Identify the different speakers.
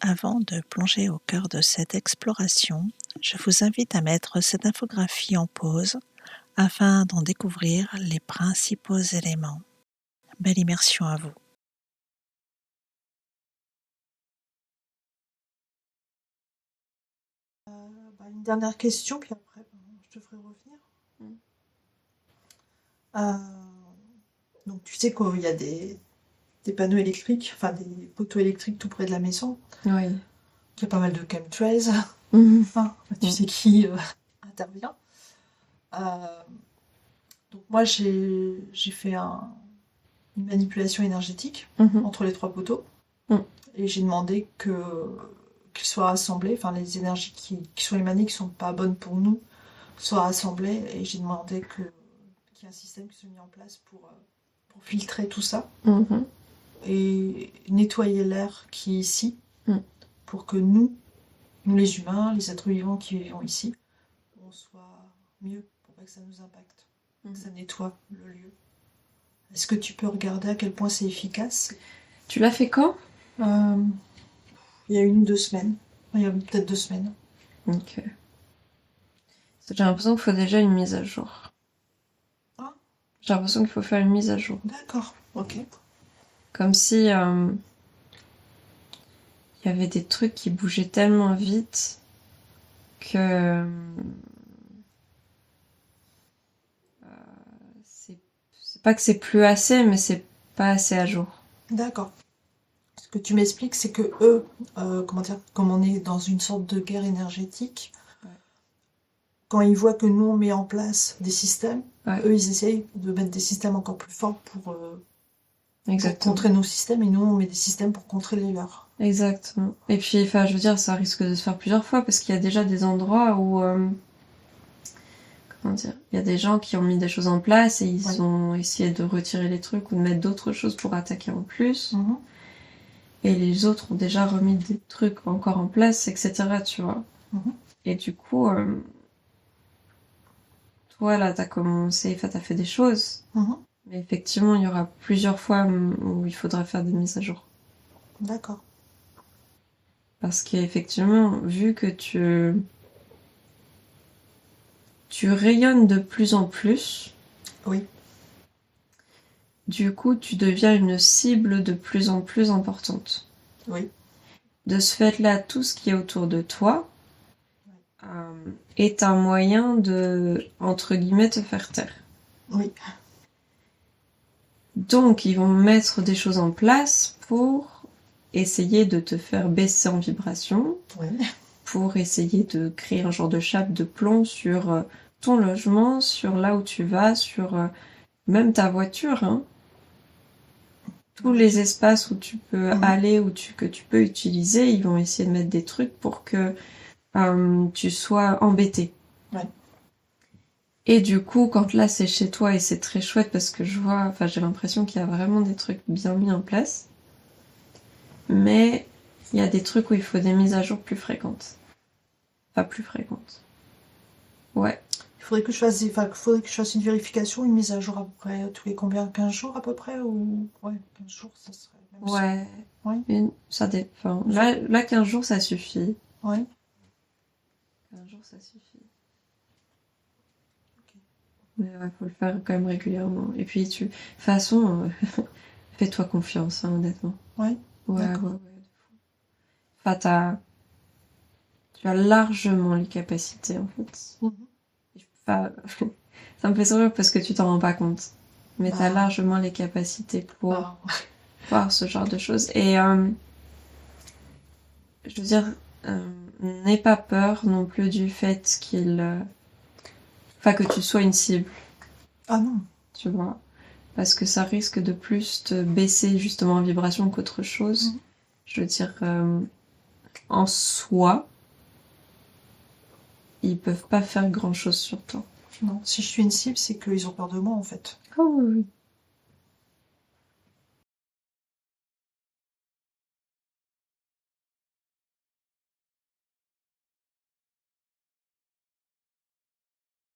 Speaker 1: Avant de plonger au cœur de cette exploration, je vous invite à mettre cette infographie en pause afin d'en découvrir les principaux éléments. Belle immersion à vous. Une dernière question, puis après je te ferai revenir. Donc tu sais qu'il y a des panneaux électriques, enfin des poteaux électriques tout près de la maison.
Speaker 2: Oui.
Speaker 1: Il y a pas mal de chemtrails.
Speaker 2: Enfin,
Speaker 1: tu sais qui intervient. Donc moi j'ai fait une manipulation énergétique entre les 3 poteaux. Et j'ai demandé qu'ils soient rassemblés, enfin les énergies qui sont émanées, qui sont pas bonnes pour nous, soient rassemblées. Et j'ai demandé qu'il y ait un système qui soit mis en place pour filtrer tout ça. Et nettoyer l'air qui est ici, pour que nous les humains, les êtres vivants qui vivons ici, on soit mieux, pour pas que ça nous impacte, que ça nettoie le lieu. Est-ce que tu peux regarder à quel point c'est efficace?
Speaker 2: Tu l'as fait quand?
Speaker 1: Il y a 1 ou 2 semaines. Il y a peut-être 2 semaines.
Speaker 2: Ok. J'ai l'impression qu'il faut déjà une mise à jour.
Speaker 1: Ah.
Speaker 2: J'ai l'impression qu'il faut faire une mise à jour.
Speaker 1: D'accord, ok.
Speaker 2: Comme si il y avait des trucs qui bougeaient tellement vite que c'est pas que c'est plus assez, mais c'est pas assez à jour.
Speaker 1: D'accord. Ce que tu m'expliques, c'est que eux, comme on est dans une sorte de guerre énergétique, quand ils voient que nous on met en place des systèmes, eux ils essayent de mettre des systèmes encore plus forts pour contrer nos systèmes, et nous on met des systèmes pour contrer les leurs.
Speaker 2: Exactement. Et puis, enfin, je veux dire, ça risque de se faire plusieurs fois parce qu'il y a déjà des endroits où, comment dire, il y a des gens qui ont mis des choses en place et ils ont essayé de retirer les trucs ou de mettre d'autres choses pour attaquer en plus. Et les autres ont déjà remis des trucs encore en place, etc., tu vois. Et du coup, toi, là, t'as commencé, enfin, t'as fait des choses. Mais effectivement, il y aura plusieurs fois où il faudra faire des mises à jour.
Speaker 1: D'accord.
Speaker 2: Parce qu'effectivement, vu que tu rayonnes de plus en plus.
Speaker 1: Oui.
Speaker 2: Du coup, tu deviens une cible de plus en plus importante.
Speaker 1: Oui.
Speaker 2: De ce fait-là, tout ce qui est autour de toi est un moyen de, entre guillemets, te faire taire.
Speaker 1: Oui.
Speaker 2: Donc, ils vont mettre des choses en place pour essayer de te faire baisser en vibration, pour essayer de créer un genre de chape de plomb sur ton logement, sur là où tu vas, sur même ta voiture, hein. Tous les espaces où tu peux aller, que tu peux utiliser, ils vont essayer de mettre des trucs pour que tu sois embêté. Et du coup, quand là c'est chez toi et c'est très chouette parce que j'ai l'impression qu'il y a vraiment des trucs bien mis en place. Mais il y a des trucs où il faut des mises à jour plus fréquentes. Enfin, plus fréquentes. Ouais.
Speaker 1: Il faudrait que je fasse une vérification, une mise à jour à peu près tous les combien? 15 jours à peu près, ou... Ouais, 15 jours, ça serait...
Speaker 2: Ouais. Mais ça dépend. Là, 15 jours, ça suffit. Ouais. 15 jours, ça suffit. Mais ouais, faut le faire quand même régulièrement. Et puis, de toute façon, fais-toi confiance, hein, honnêtement. Ouais. Ouais. Enfin, tu as largement les capacités, en fait. Enfin, ça me fait sourire parce que tu t'en rends pas compte. Mais t'as largement les capacités pour voir ce genre de choses. Et, je veux dire, n'aie pas peur non plus du fait que tu sois une cible.
Speaker 1: Ah non.
Speaker 2: Tu vois. Parce que ça risque de plus te baisser justement en vibration qu'autre chose. Je veux dire, en soi, ils peuvent pas faire grand chose sur toi.
Speaker 1: Non, si je suis une cible, c'est qu'ils ont peur de moi en fait.
Speaker 2: Oh oui.